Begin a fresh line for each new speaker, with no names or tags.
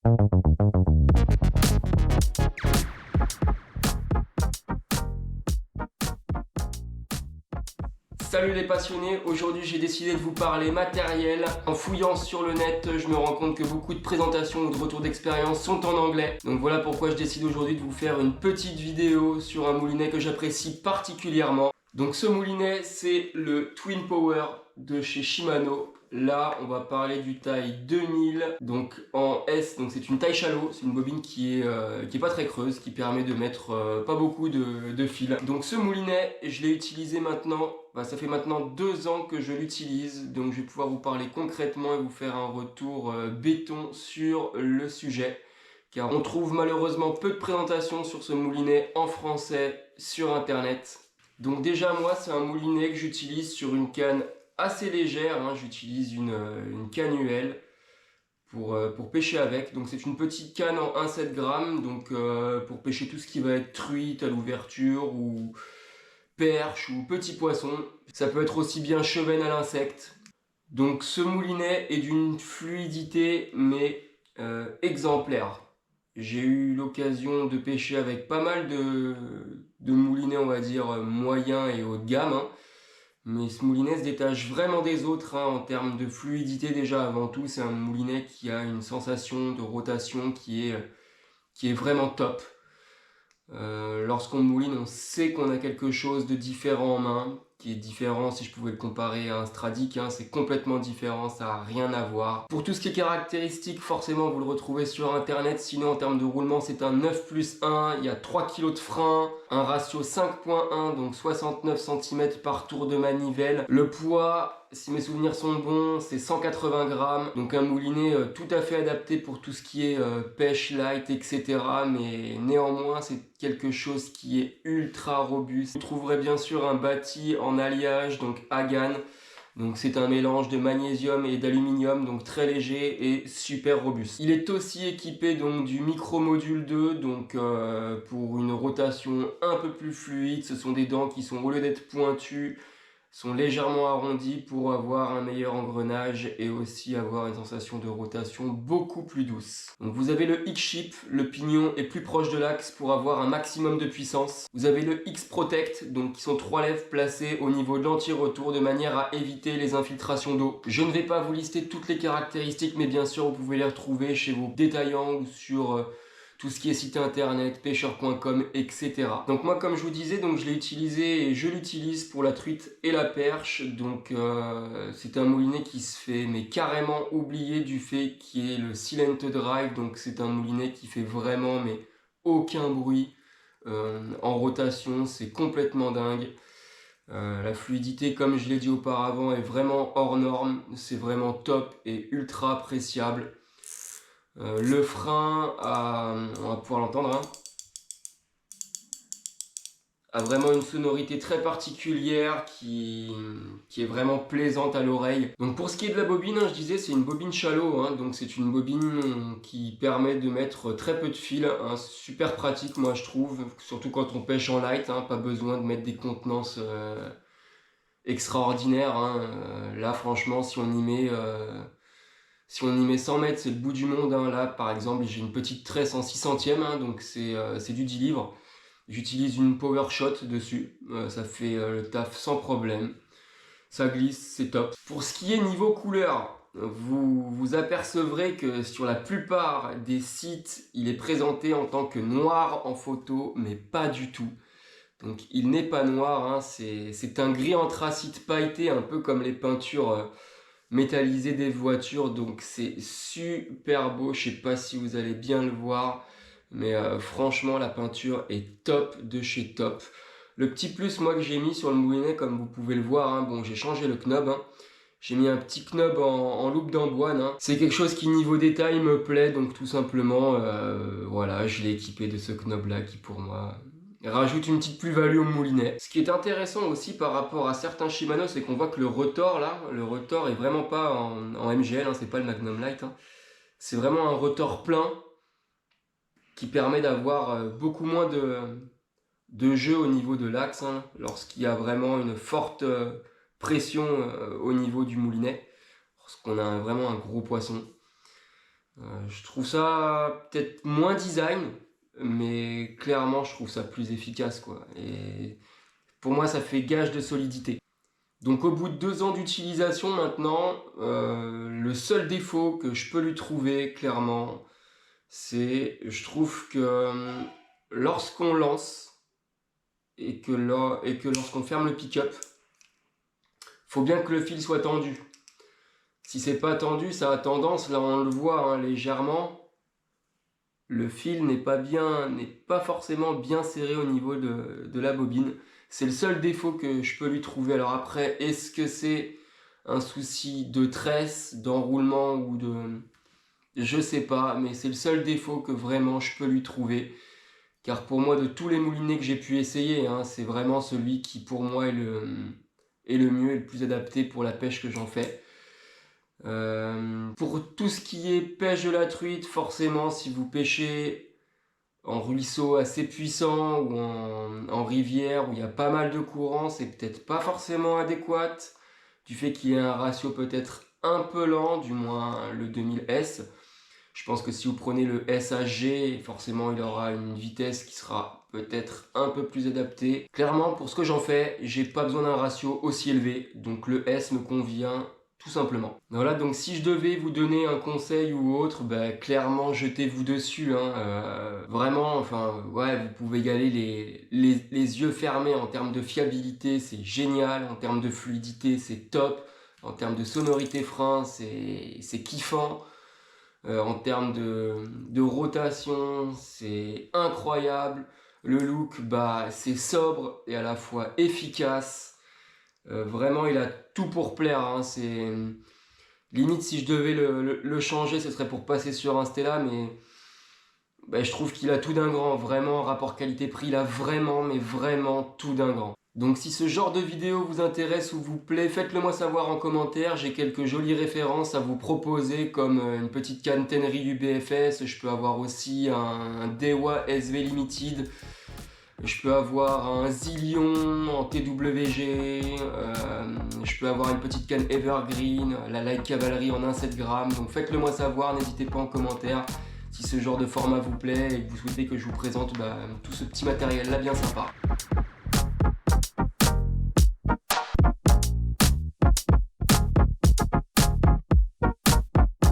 Salut les passionnés, aujourd'hui j'ai décidé de vous parler matériel. En fouillant sur le net, je me rends compte que beaucoup de présentations ou de retours d'expérience sont en anglais. Donc voilà pourquoi je décide aujourd'hui de vous faire une petite vidéo sur un moulinet que j'apprécie particulièrement. Donc ce moulinet, c'est le Twin Power de chez Shimano. Là, on va parler du taille 2000, donc en S, donc c'est une taille shallow, c'est une bobine qui est pas très creuse, qui permet de mettre pas beaucoup de fil. Donc ce moulinet, je l'ai utilisé maintenant, ça fait maintenant 2 ans que je l'utilise, donc je vais pouvoir vous parler concrètement et vous faire un retour béton sur le sujet. Car on trouve malheureusement peu de présentations sur ce moulinet en français sur internet. Donc déjà moi c'est un moulinet que j'utilise sur une canne assez légère, hein. J'utilise une canne UL pour pêcher avec. Donc c'est une petite canne en 1,7 g, donc pour pêcher tout ce qui va être truite à l'ouverture ou perche ou petit poisson. Ça peut être aussi bien chevenne à l'insecte. Donc ce moulinet est d'une fluidité mais exemplaire. J'ai eu l'occasion de pêcher avec pas mal de moulinets, on va dire, moyens et haut de gamme, hein. Mais ce moulinet se détache vraiment des autres, hein, en termes de fluidité déjà avant tout. C'est un moulinet qui a une sensation de rotation qui est vraiment top. Lorsqu'on mouline, on sait qu'on a quelque chose de différent en main, qui est différent si je pouvais le comparer à un Stradic, hein, c'est complètement différent, ça n'a rien à voir. Pour tout ce qui est caractéristique, forcément vous le retrouvez sur internet, sinon en termes de roulement c'est un 9+1, il y a 3 kg de frein, un ratio 5.1, donc 69 cm par tour de manivelle. Le poids, si mes souvenirs sont bons, c'est 180 grammes, donc un moulinet tout à fait adapté pour tout ce qui est pêche light, etc. Mais néanmoins, c'est quelque chose qui est ultra robuste. Vous trouverez bien sûr un bâti en alliage, donc Hagan. Donc c'est un mélange de magnésium et d'aluminium, donc très léger et super robuste. Il est aussi équipé donc du micro-module 2, donc pour une rotation un peu plus fluide. Ce sont des dents qui sont, au lieu d'être pointues, sont légèrement arrondis pour avoir un meilleur engrenage et aussi avoir une sensation de rotation beaucoup plus douce. Donc vous avez le X-Ship, le pignon est plus proche de l'axe pour avoir un maximum de puissance. Vous avez le X-Protect, donc qui sont 3 lèvres placées au niveau de l'anti-retour de manière à éviter les infiltrations d'eau. Je ne vais pas vous lister toutes les caractéristiques, mais bien sûr vous pouvez les retrouver chez vos détaillants ou sur tout ce qui est site internet, pêcheur.com, etc. Donc moi, comme je vous disais, donc je l'ai utilisé et je l'utilise pour la truite et la perche. Donc c'est un moulinet qui se fait mais carrément oublier du fait qu'il est le silent drive. Donc c'est un moulinet qui fait vraiment mais aucun bruit en rotation. C'est complètement dingue. La fluidité, comme je l'ai dit auparavant, est vraiment hors norme. C'est vraiment top et ultra appréciable. Le frein, on va pouvoir l'entendre, hein, a vraiment une sonorité très particulière qui est vraiment plaisante à l'oreille. Donc pour ce qui est de la bobine, hein, je disais c'est une bobine shallow, hein, donc c'est une bobine qui permet de mettre très peu de fil, hein, super pratique moi je trouve, surtout quand on pêche en light, hein, pas besoin de mettre des contenances extraordinaires, hein. Là franchement si on y met... Si on y met 100 mètres, c'est le bout du monde, hein. Là, par exemple, j'ai une petite tresse en 6 centièmes, hein, donc c'est du 10 livres. J'utilise une Power Shot dessus, ça fait le taf sans problème. Ça glisse, c'est top. Pour ce qui est niveau couleur, vous apercevrez que sur la plupart des sites, il est présenté en tant que noir en photo, mais pas du tout. Donc il n'est pas noir, hein, c'est un gris anthracite pailleté, un peu comme les peintures... métallisé des voitures, donc c'est super beau. Je sais pas si vous allez bien le voir, mais franchement la peinture est top de chez top. Le petit plus moi que j'ai mis sur le moulinet, comme vous pouvez le voir, hein, bon j'ai changé le knob, hein. J'ai mis un petit knob en loupe d'amboine, hein. C'est quelque chose qui niveau détail me plaît, donc tout simplement voilà, je l'ai équipé de ce knob là qui pour moi rajoute une petite plus-value au moulinet. Ce qui est intéressant aussi par rapport à certains Shimano, c'est qu'on voit que le rotor là, le rotor est vraiment pas en MGL, hein, c'est pas le Magnum Light, hein. C'est vraiment un rotor plein qui permet d'avoir beaucoup moins de jeu au niveau de l'axe, hein, lorsqu'il y a vraiment une forte pression au niveau du moulinet, lorsqu'on a vraiment un gros poisson. Je trouve ça peut-être moins design, mais clairement je trouve ça plus efficace quoi. Et pour moi ça fait gage de solidité. Donc au bout de 2 ans d'utilisation maintenant, le seul défaut que je peux lui trouver clairement, c'est je trouve que lorsqu'on lance et que lorsqu'on ferme le pick-up, faut bien que le fil soit tendu. Si c'est pas tendu, ça a tendance, là on le voit hein, légèrement, le fil n'est pas forcément bien serré au niveau de la bobine. C'est le seul défaut que je peux lui trouver. Alors après, est-ce que c'est un souci de tresse, d'enroulement ou de... Je sais pas, mais c'est le seul défaut que vraiment je peux lui trouver. Car pour moi, de tous les moulinets que j'ai pu essayer, hein, c'est vraiment celui qui pour moi est le mieux et le plus adapté pour la pêche que j'en fais. Pour tout ce qui est pêche de la truite, forcément, si vous pêchez en ruisseau assez puissant ou en rivière où il y a pas mal de courant, c'est peut-être pas forcément adéquat. Du fait qu'il y ait un ratio peut-être un peu lent, du moins le 2000S. Je pense que si vous prenez le SAG, forcément il aura une vitesse qui sera peut-être un peu plus adaptée. Clairement, pour ce que j'en fais, j'ai pas besoin d'un ratio aussi élevé, donc le S me convient tout simplement. Voilà, donc si je devais vous donner un conseil ou autre, bah, clairement jetez-vous dessus. Hein, vraiment, enfin, ouais, vous pouvez y aller les yeux fermés. En termes de fiabilité, c'est génial. En termes de fluidité, c'est top. En termes de sonorité frein, c'est kiffant. En termes de rotation, c'est incroyable. Le look, bah, c'est sobre et à la fois efficace. Vraiment, il a tout pour plaire. Hein. C'est limite si je devais le changer, ce serait pour passer sur un Stella, mais bah, je trouve qu'il a tout d'un grand. Vraiment, rapport qualité-prix, il a vraiment, mais vraiment tout d'un grand. Donc si ce genre de vidéo vous intéresse ou vous plaît, faites-le moi savoir en commentaire. J'ai quelques jolies références à vous proposer, comme une petite canne Tenry UBFS. Je peux avoir aussi un Dewa SV Limited. Je peux avoir un Zillion en TWG, je peux avoir une petite canne Evergreen, la Light Cavalry en 1,7 g. Donc faites-le moi savoir, n'hésitez pas en commentaire si ce genre de format vous plaît et que vous souhaitez que je vous présente tout ce petit matériel là bien sympa.